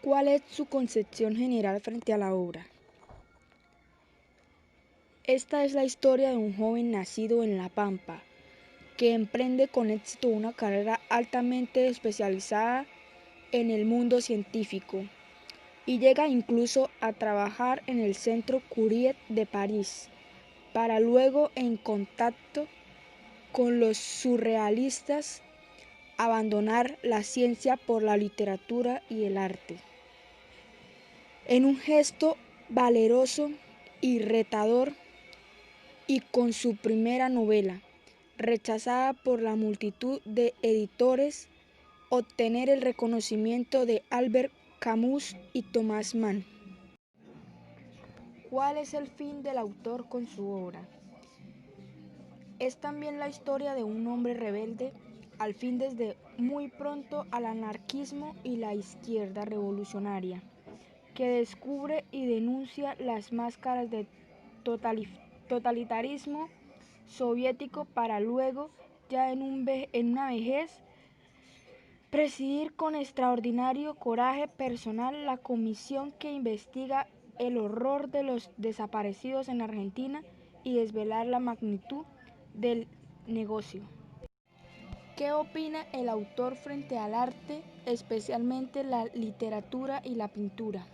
¿Cuál es su concepción general frente a la obra? Esta es la historia de un joven nacido en La Pampa, que emprende con éxito una carrera altamente especializada en el mundo científico y llega incluso a trabajar en el Centro Curie de París, para luego, en contacto con los surrealistas, abandonar la ciencia por la literatura y el arte. En un gesto valeroso y retador, y con su primera novela, rechazada por la multitud de editores, obtener el reconocimiento de Albert Camus y Thomas Mann. ¿Cuál es el fin del autor con su obra? Es también la historia de un hombre rebelde, al fin desde muy pronto al anarquismo y la izquierda revolucionaria, que descubre y denuncia las máscaras de totalitarismo soviético para luego, ya en una vejez, presidir con extraordinario coraje personal la comisión que investiga el horror de los desaparecidos en Argentina y desvelar la magnitud del negocio. ¿Qué opina el autor frente al arte, especialmente la literatura y la pintura?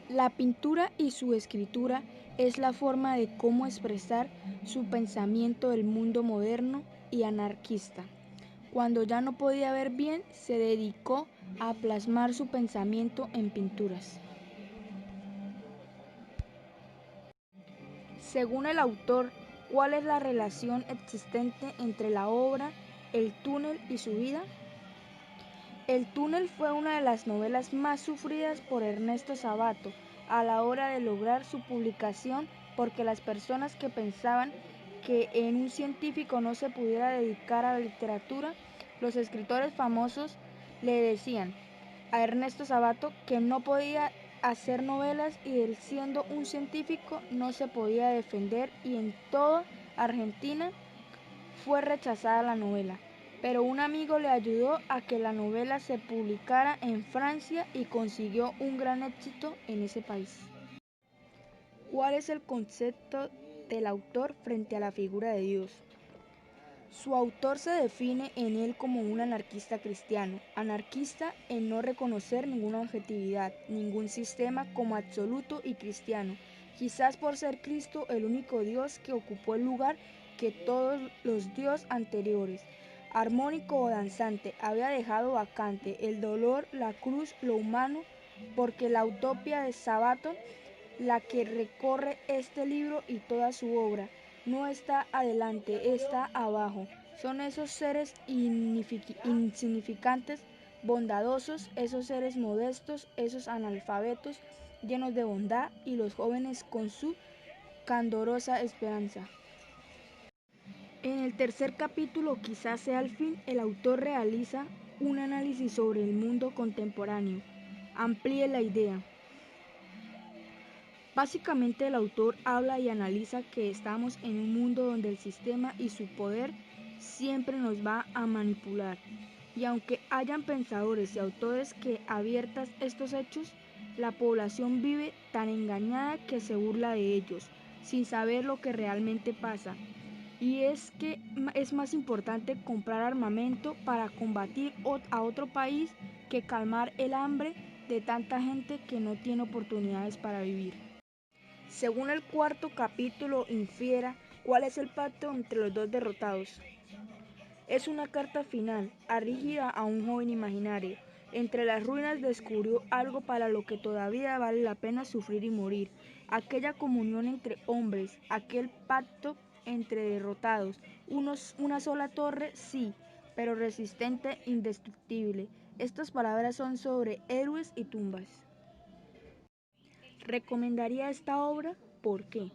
La pintura y su escritura es la forma de cómo expresar su pensamiento del mundo moderno y anarquista. Cuando ya no podía ver bien, se dedicó a plasmar su pensamiento en pinturas. Según el autor, ¿cuál es la relación existente entre la obra, el túnel y su vida? El túnel fue una de las novelas más sufridas por Ernesto Sabato a la hora de lograr su publicación, porque las personas que pensaban que en un científico no se pudiera dedicar a la literatura, los escritores famosos le decían a Ernesto Sabato que no podía hacer novelas y él, siendo un científico, no se podía defender, y en toda Argentina fue rechazada la novela, pero un amigo le ayudó a que la novela se publicara en Francia y consiguió un gran éxito en ese país. ¿Cuál es el concepto del autor frente a la figura de Dios? Su autor se define en él como un anarquista cristiano, anarquista en no reconocer ninguna objetividad, ningún sistema como absoluto y cristiano, quizás por ser Cristo el único Dios que ocupó el lugar que todos los dioses anteriores. Armónico o danzante, había dejado vacante el dolor, la cruz, lo humano, porque la utopía de Sabato, la que recorre este libro y toda su obra, no está adelante, está abajo. Son esos seres insignificantes, bondadosos, esos seres modestos, esos analfabetos llenos de bondad, y los jóvenes con su candorosa esperanza. En el tercer capítulo, quizás sea el fin, el autor realiza un análisis sobre el mundo contemporáneo. Amplíe la idea. Básicamente, el autor habla y analiza que estamos en un mundo donde el sistema y su poder siempre nos va a manipular. Y aunque hayan pensadores y autores que abiertas estos hechos, la población vive tan engañada que se burla de ellos, sin saber lo que realmente pasa. Y es que es más importante comprar armamento para combatir a otro país que calmar el hambre de tanta gente que no tiene oportunidades para vivir. Según el cuarto capítulo infiera cuál es el pacto entre los dos derrotados. Es una carta final, dirigida a un joven imaginario. Entre las ruinas descubrió algo para lo que todavía vale la pena sufrir y morir. Aquella comunión entre hombres, aquel pacto entre derrotados. Una sola torre, sí, pero resistente, indestructible. Estas palabras son sobre héroes y tumbas. ¿Recomendaría esta obra? ¿Por qué?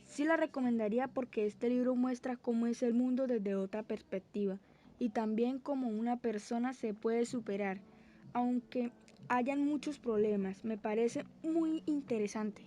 Sí la recomendaría porque este libro muestra cómo es el mundo desde otra perspectiva y también cómo una persona se puede superar, aunque hayan muchos problemas. Me parece muy interesante.